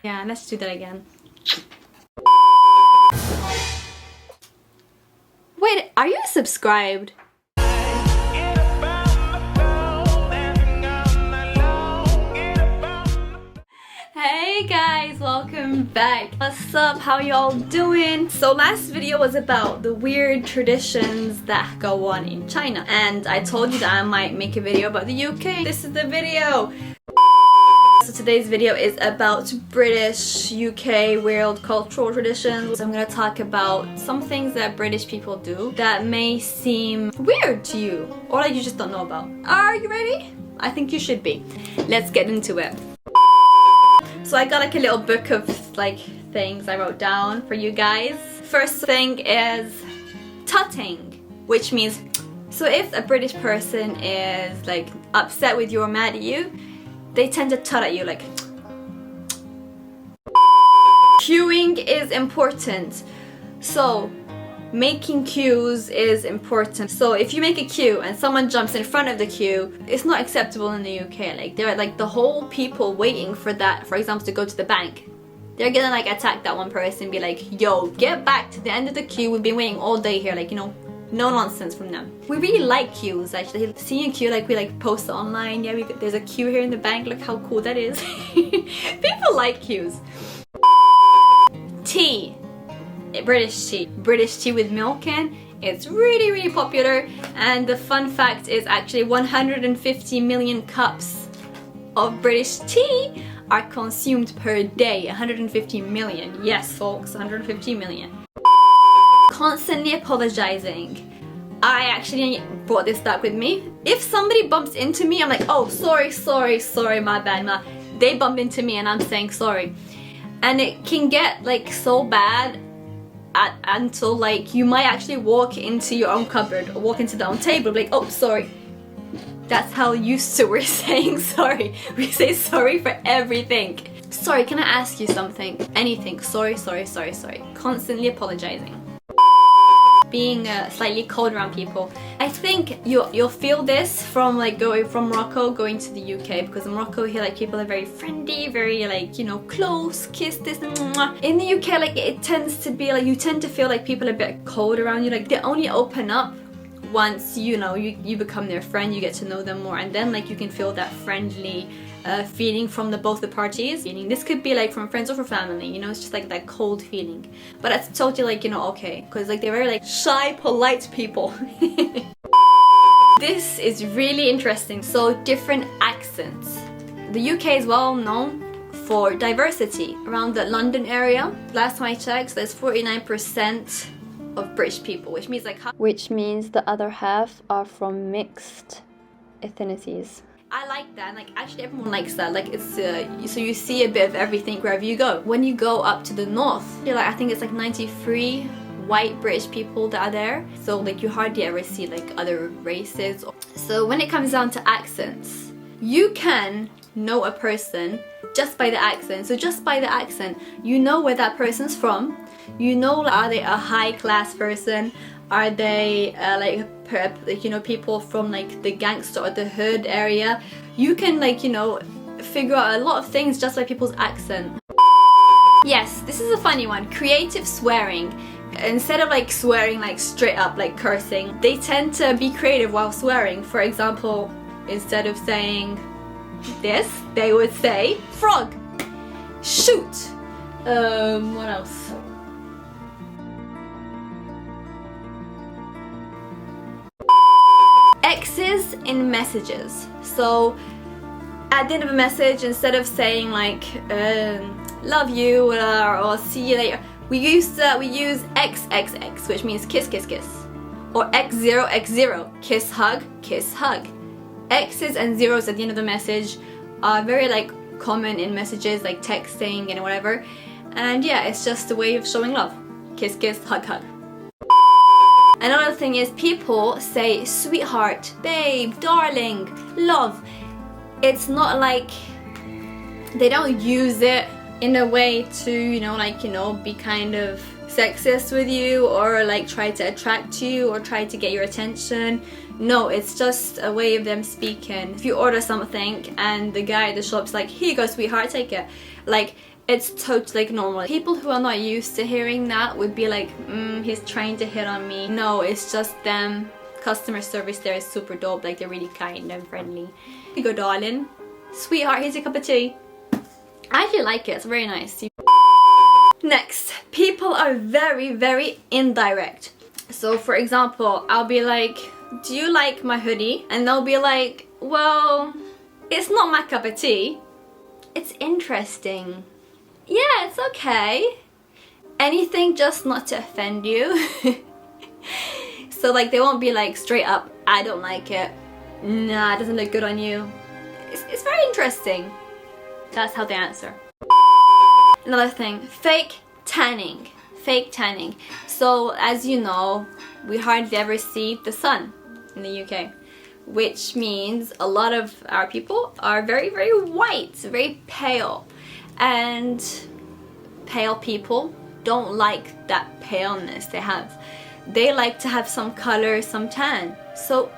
Yeah, let's do that again. Wait, are you subscribed? Hey guys, welcome back. What's up? How y'all doing? So last video was about the weird traditions that go on in China, and I told you that I might make a video about the UK. This is the video. So today's video is about British, UK, world cultural traditions. So I'm gonna talk about some things that British people do that may seem weird to you, or like you just don't know about. Are you ready? I think you should be. Let's get into it. So I got like a little book of like things I wrote down for you guys. First thing is tating, which means, so if a British person is like upset with you or mad at you, they tend to tut at you like. Queuing is important. So making queues is important. So if you make a queue and someone jumps in front of the queue, it's not acceptable in the UK. Like they're like the whole people waiting for that, for example, to go to the bank. They're gonna like attack that one person and be like, yo, get back to the end of the queue. We've been waiting all day here. Like, you know, no nonsense from them. We really like queues actually. Seeing a queue, like we like post it online. Yeah, there's a queue here in the bank. Look how cool that is. People like queues. Tea. British tea with milk in. It's really popular, and the fun fact is actually 150 million cups of British tea are consumed per day. 150 million. Yes folks, 150 million. Constantly apologizing. I actually brought this back with me. If somebody bumps into me, I'm like, oh sorry, my bad. They bump into me and I'm saying sorry, and it can get like so bad until like you might actually walk into your own cupboard or walk into the own table like, oh sorry. That's how used to we're saying sorry. We say sorry for everything. Sorry, can I ask you something? Anything. Sorry. Constantly apologizing. Being slightly cold around people. I think you'll feel this from like going from Morocco going to the UK, because in Morocco here like people are very friendly, very like, you know, close, kiss this. In the UK like it tends to be like you tend to feel like people are a bit cold around you. Like they only open up once you know you become their friend, you get to know them more, and then like you can feel that friendly feeling from both the parties. This could be like from friends or from family, you know, it's just like that cold feeling. But that's totally like, you know, okay, because like they're very like shy, polite people. This is really interesting. So different accents. The UK is well known for diversity. Around the London area, last time I checked, there's 49% of British people, which means like the other half are from mixed ethnicities. I like that, and like actually everyone likes that. Like it's so you see a bit of everything wherever you go. When you go up to the north, you're like, I think it's like 93 white British people that are there. So like you hardly ever see like other races. So when it comes down to accents, you can know a person just by the accent. So just by the accent, you know where that person's from. You know, are they a high class person? Are they like you know, people from like the gangster or the hood area? You can like, you know, figure out a lot of things just by people's accent. Yes, this is a funny one. Creative swearing. Instead of like swearing like straight up like cursing, they tend to be creative while swearing. For example, instead of saying this, they would say frog, shoot. What else? X's in messages. So at the end of a message, instead of saying like love you or see you later, we use XXX, which means kiss, or X0X0, kiss, hug. X's and zeros at the end of the message are very like common in messages like texting and whatever, and yeah, it's just a way of showing love. Kiss, hug. Another thing is people say sweetheart, babe, darling, love. It's not like they don't use it in a way to, you know, like, you know, be kind of sexist with you or like try to attract you or try to get your attention. No, it's just a way of them speaking. If you order something and the guy at the shop's like, here you go sweetheart, take it, like it's totally like normal. People who are not used to hearing that would be like, he's trying to hit on me. No, it's just them. Customer service there is super dope, like they're really kind and friendly. Here you go darling, sweetheart, here's your cup of tea. I actually like it, it's very nice. Next, people are very, very indirect. So for example, I'll be like, do you like my hoodie? And they'll be like, well, it's not my cup of tea. It's interesting. Yeah, it's okay. Anything just not to offend you. So like they won't be like straight up, I don't like it. Nah, it doesn't look good on you. It's very interesting. That's how they answer. Another thing, fake tanning. Fake tanning. So as you know, we hardly ever see the sun in the UK, which means a lot of our people are very, very white, very pale. And pale people don't like that paleness they have. They like to have some color, some tan. So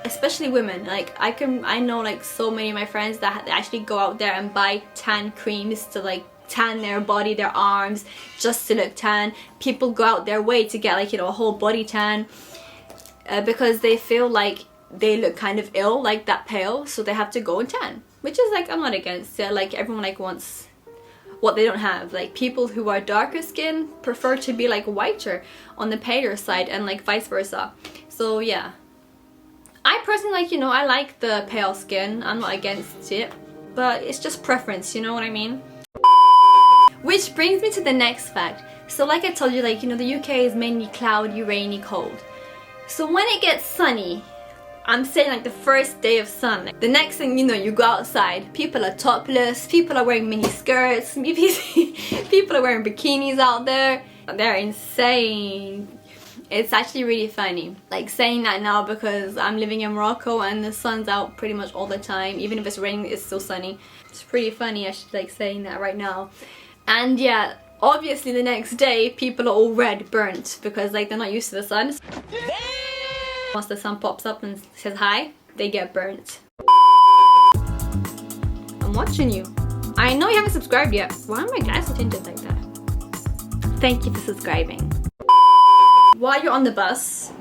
especially women, like I know like so many of my friends that actually go out there and buy tan creams to like tan their body, their arms, just to look tan. People go out their way to get like, you know, a whole body tan because they feel like they look kind of ill, like that pale, so they have to go and tan, which is like, I'm not against it. Like everyone like wants what they don't have. Like people who are darker skin prefer to be like whiter on the paler side and like vice versa. So yeah, I personally like, you know, I like the pale skin. I'm not against it, but it's just preference, you know what I mean? Which brings me to the next fact. So like I told you, like, you know, the UK is mainly cloudy, rainy, cold. So when it gets sunny, I'm saying like the first day of sun, like, the next thing you know, you go outside, people are topless, people are wearing mini skirts, people are wearing bikinis out there. They're insane. It's actually really funny, like saying that now because I'm living in Morocco and the sun's out pretty much all the time. Even if it's raining, it's still sunny. It's pretty funny, I should like saying that right now. And yeah, obviously the next day people are all red, burnt, because like they're not used to the sun. Once the sun pops up and says hi, they get burnt. I'm watching you. I know you haven't subscribed yet. Why are my glasses tinted like that? Thank you for subscribing. While you're on the bus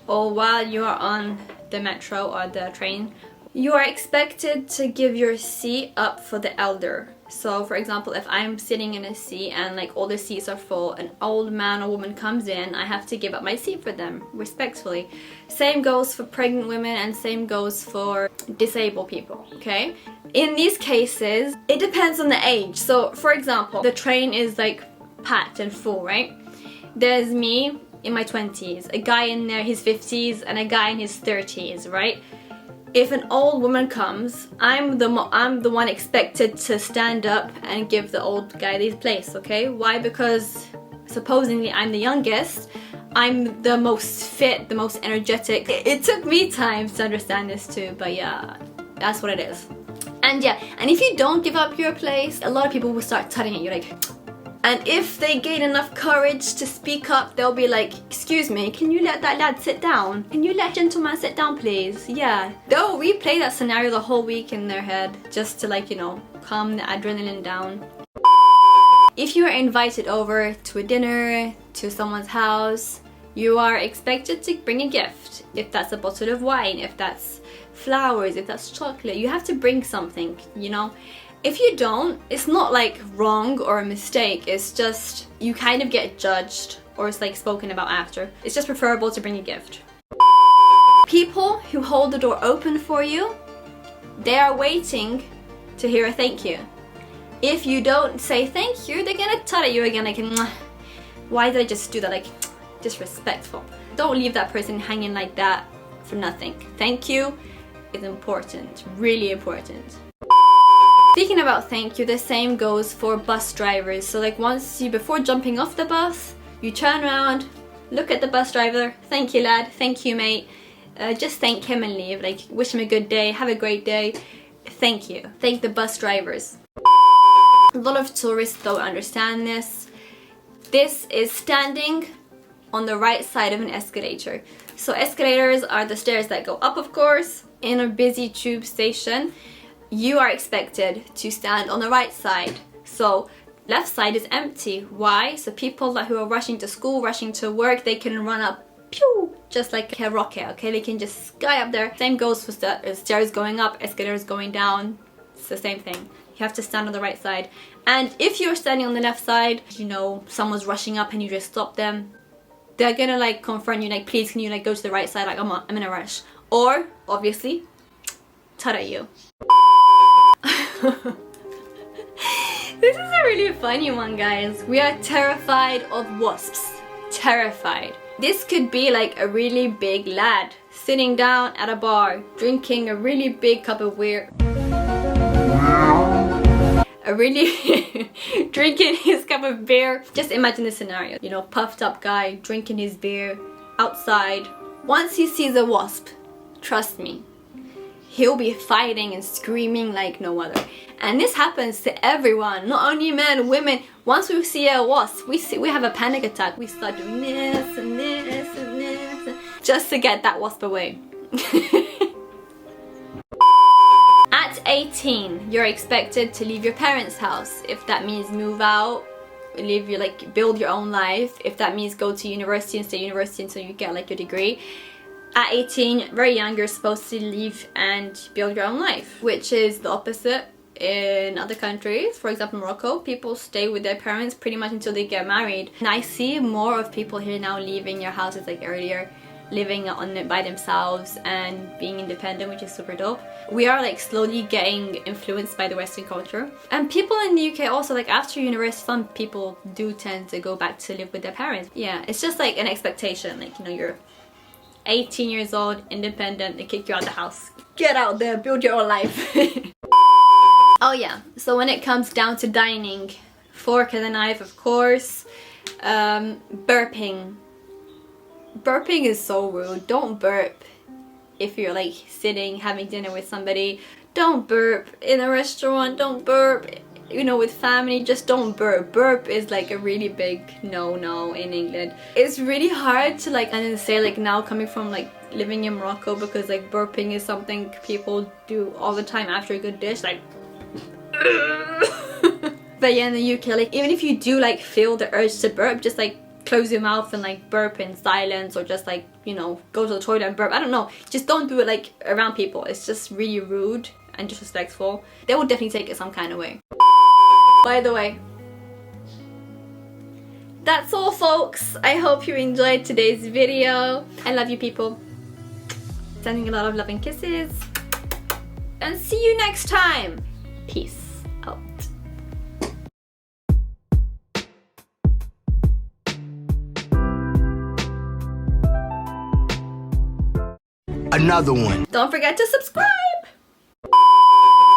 or while you're on the metro or the train, you are expected to give your seat up for the elder. So for example, if I'm sitting in a seat and like all the seats are full, an old man or woman comes in, I have to give up my seat for them, respectfully. Same goes for pregnant women and same goes for disabled people, okay? In these cases, it depends on the age. So for example, the train is like packed and full, right? There's me in my 20s, a guy in there his 50s and a guy in his 30s, right? If an old woman comes, I'm the one expected to stand up and give the old guy his place, okay? Why? Because supposedly I'm the youngest, I'm the most fit, the most energetic. It took me time to understand this too, but yeah, that's what it is. And yeah, and if you don't give up your place, a lot of people will start tutting at you like, and if they gain enough courage to speak up, they'll be like, excuse me, can you let that lad sit down? Can you let gentleman sit down, please? Yeah. They'll replay that scenario the whole week in their head just to like, you know, calm the adrenaline down. If you are invited over to a dinner, to someone's house, you are expected to bring a gift. If that's a bottle of wine, if that's flowers, if that's chocolate, you have to bring something, you know? If you don't, it's not like wrong or a mistake, it's just you kind of get judged or it's like spoken about after. It's just preferable to bring a gift. People who hold the door open for you, they are waiting to hear a thank you. If you don't say thank you, they're gonna tut at you again like, why did I just do that? Like, disrespectful. Don't leave that person hanging like that for nothing. Thank you is important, really important. Speaking about thank you, the same goes for bus drivers. So like before jumping off the bus, you turn around, look at the bus driver, thank you lad, thank you mate, just thank him and leave. Like wish him a good day, have a great day, thank you. Thank the bus drivers. A lot of tourists don't understand this. This is standing on the right side of an escalator. So escalators are the stairs that go up, of course. In a busy tube station, you are expected to stand on the right side. So left side is empty. Why? So people who are rushing to school, rushing to work, they can run up, pew, just like a rocket, okay? They can just sky up there. Same goes for stairs going up, escalators going down. It's the same thing. You have to stand on the right side. And if you're standing on the left side, you know, someone's rushing up and you just stop them, they're gonna like confront you, like, please can you like go to the right side, like I'm in a rush. Or obviously tada you. This is a really funny one, guys. We are terrified of wasps. Terrified. This could be like a really big lad sitting down at a bar drinking a really big cup of beer. Drinking his cup of beer. Just imagine the scenario, you know, puffed up guy drinking his beer outside. Once he sees a wasp, trust me, he'll be fighting and screaming like no other. And this happens to everyone, not only men, women. Once we see a wasp, we have a panic attack. We start doing this and this and this just to get that wasp away. At 18, you're expected to leave your parents' house. If that means move out, live your, like, build your own life. If that means go to university and stay university until you get like your degree. At 18, very young, you're supposed to leave and build your own life, which is the opposite in other countries. For example, Morocco, people stay with their parents pretty much until they get married. And I see more of people here now leaving their houses like earlier, living on it by themselves and being independent, which is super dope. We are like slowly getting influenced by the Western culture. And people in the UK also, like after university, some people do tend to go back to live with their parents. Yeah, it's just like an expectation, like, you know, you're 18 years old, independent, they kick you out of the house. Get out there, build your own life. Oh yeah, so when it comes down to dining, fork and a knife, of course. Burping. Burping is so rude. Don't burp if you're like sitting having dinner with somebody. Don't burp in a restaurant. Don't burp, you know, with family. Just don't burp. Burp is like a really big no-no in England. It's really hard to like say, like, now coming from like living in Morocco, because like burping is something people do all the time after a good dish, like. But yeah, in the UK, like, even if you do like feel the urge to burp, just like close your mouth and like burp in silence, or just like, you know, go to the toilet and burp. I don't know, just don't do it like around people. It's just really rude and disrespectful. They will definitely take it some kind of way. By the way, that's all, folks. I hope you enjoyed today's video. I love you, people. Sending a lot of love and kisses, and see you next time. Peace out. Another one. Don't forget to subscribe.